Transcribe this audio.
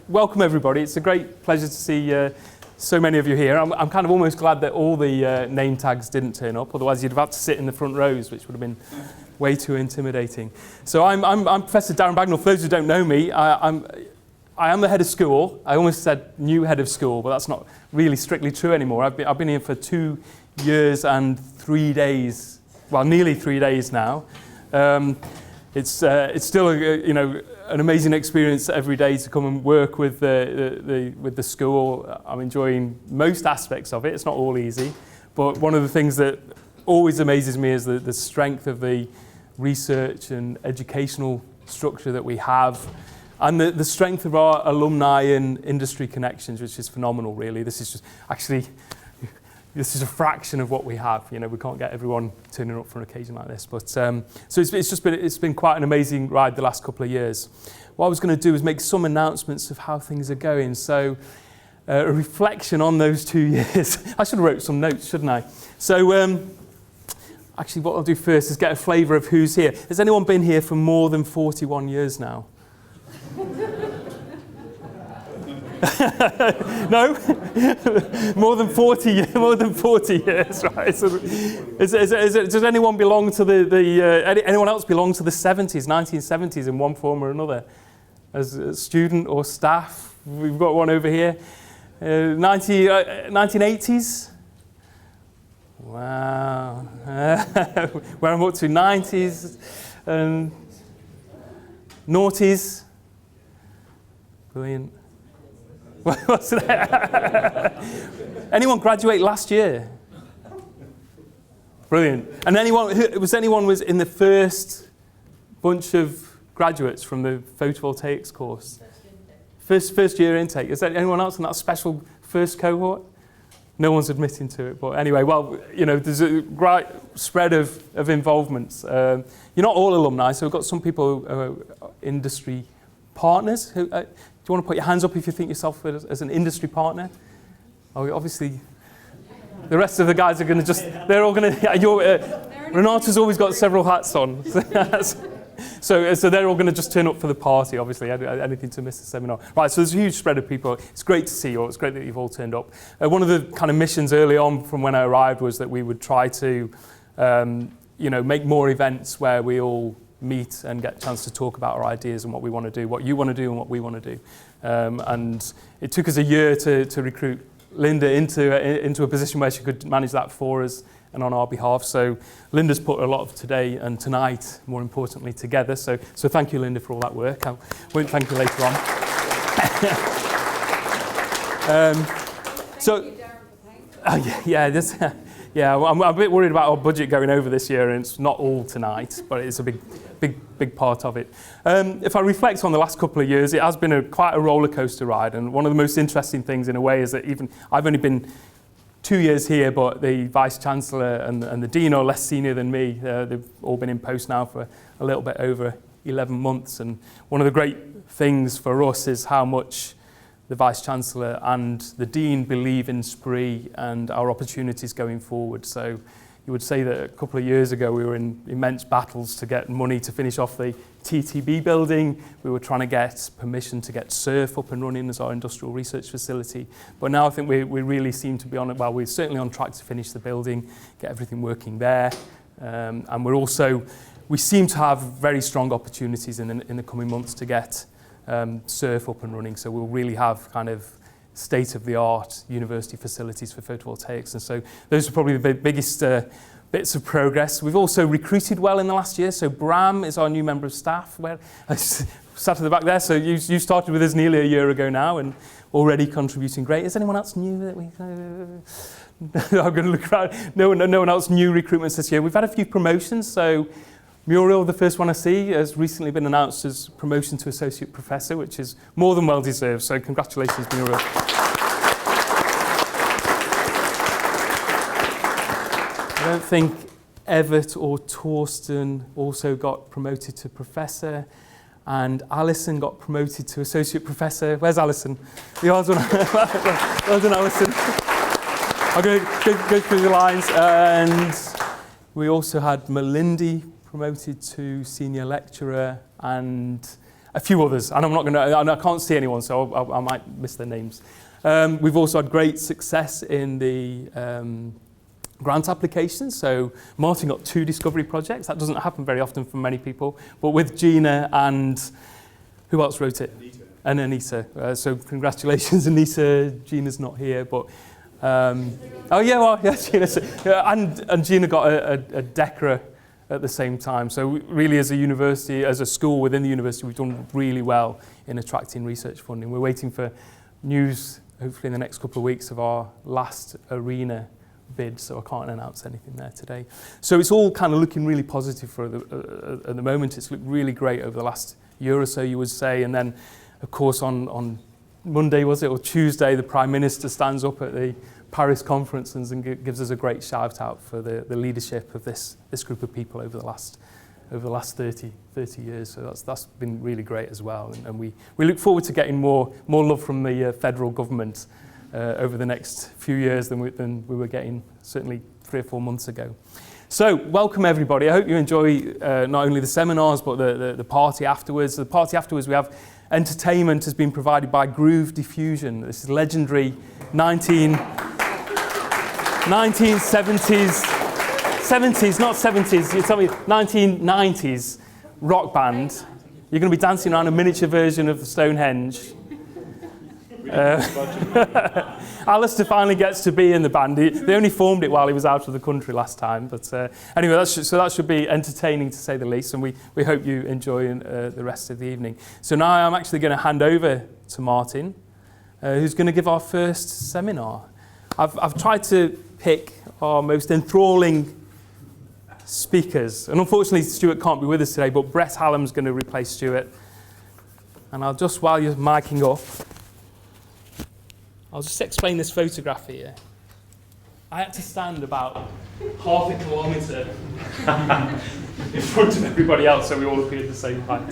Welcome everybody. It's a great pleasure to see so many of you here. I'm kind of almost glad that all the name tags didn't turn up, otherwise you'd have had to sit in the front rows, which would have been way too intimidating. So I'm Professor Darren Bagnall. For those who don't know me, I am the head of school. I almost said new head of school, but that's not really strictly true anymore. I've been here for 2 years and 3 days, well, nearly 3 days now. It's still an amazing experience every day to come and work with the school. I'm enjoying most aspects of it. It's not all easy, but one of the things that always amazes me is the strength of the research and educational structure that we have, and the strength of our alumni and industry connections, which is phenomenal, really. This is a fraction of what we have. You know, we can't get everyone turning up for an occasion like this. But so it's been quite an amazing ride the last couple of years. What I was going to do is make some announcements of how things are going. So a reflection on those 2 years. I should have wrote some notes, shouldn't I? So actually what I'll do first is get a flavour of who's here. Has anyone been here for more than 41 years now? No? more than 40 years, right? So does anyone belong to anyone else belong to the 70s, 1970s in one form or another? As a student or staff? We've got one over here. 1980s? Wow. Where I'm up to, 90s and noughties. Brilliant. What's that? Anyone graduate last year? Brilliant. And anyone was in the first bunch of graduates from the photovoltaics course? First year intake. Is there anyone else in that special first cohort? No one's admitting to it, but anyway, well, you know, there's a great spread of involvements. You're not all alumni, so we've got some people industry partners. Do you want to put your hands up if you think yourself as an industry partner? Oh, obviously, the rest of the guys are going to they're all going to, Renata's always got several hats on. So they're all going to just turn up for the party, obviously, anything to miss the seminar. Right, so there's a huge spread of people. It's great to see you all. It's great that you've all turned up. One of the kind of missions early on from when I arrived was that we would try to, make more events where we all meet and get a chance to talk about our ideas and what we want to do, what you want to do and what we want to do. And it took us a year to recruit Linda into a position where she could manage that for us and on our behalf. So Linda's put a lot of today and tonight, more importantly, together. So thank you, Linda, for all that work. I won't thank you later on. I'm a bit worried about our budget going over this year, and it's not all tonight, but it's a big part of it. If I reflect on the last couple of years, it has been quite a roller coaster ride, and one of the most interesting things in a way is that even I've only been 2 years here, but the Vice Chancellor and the Dean are less senior than me. They've all been in post now for a little bit over 11 months, and one of the great things for us is how much the Vice Chancellor and the Dean believe in SPRI and our opportunities going forward. So you would say that a couple of years ago we were in immense battles to get money to finish off the TTB building. We were trying to get permission to get SURF up and running as our industrial research facility. But now I think we really seem to be on it. Well, we're certainly on track to finish the building, get everything working there. And we seem to have very strong opportunities in the coming months to get SURF up and running. So we'll really have kind of state-of-the-art university facilities for photovoltaics. And so those are probably the biggest bits of progress. We've also recruited well in the last year. So Bram is our new member of staff. Where I sat at the back there. So you started with us nearly a year ago now and already contributing great. Is anyone else new that we... I'm going to look around. No one else new recruitments this year. We've had a few promotions. So Muriel, the first one I see, has recently been announced as promotion to Associate Professor, which is more than well deserved. So congratulations, Muriel. I don't think Everett or Torsten also got promoted to Professor, and Alison got promoted to Associate Professor. Where's Alison? Well done, Alison. I'll go through the lines. And we also had Melindy promoted to Senior Lecturer, and a few others, and I can't see anyone, so I might miss their names. We've also had great success in the grant applications. So Martin got 2 discovery projects. That doesn't happen very often for many people, but with Gina and who else wrote it? Anita. And Anita. So congratulations, Anita. Gina's not here, but Gina. And Gina got a DECRA at the same time. So really, as a university, as a school within the university, we've done really well in attracting research funding. We're waiting for news, hopefully in the next couple of weeks, of our last arena bid, so I can't announce anything there today. So it's all kind of looking really positive for at the moment. It's looked really great over the last year or so, you would say. And then, of course, on Monday, was it, or Tuesday, the Prime Minister stands up at the Paris conference and gives us a great shout out for the leadership of this group of people over the last 30 years. So that's been really great as well. And we look forward to getting more love from the federal government over the next few years than we were getting certainly 3 or 4 months ago. So welcome everybody. I hope you enjoy not only the seminars but the party afterwards. The party afterwards, we have entertainment has been provided by Groove Diffusion. This is legendary 1970s, 70s, not 70s, you tell me 1990s rock band. You're going to be dancing around a miniature version of Stonehenge. Alistair finally gets to be in the band. They only formed it while he was out of the country last time. But anyway, that should be entertaining to say the least, and we hope you enjoy the rest of the evening. So now I'm actually going to hand over to Martin, who's going to give our first seminar. I've tried to pick our most enthralling speakers, and unfortunately Stuart can't be with us today, but Brett Hallam's going to replace Stuart. And I'll just, while you're miking up, I'll just explain this photograph here. I had to stand about half a kilometre in front of everybody else so we all appeared the same height.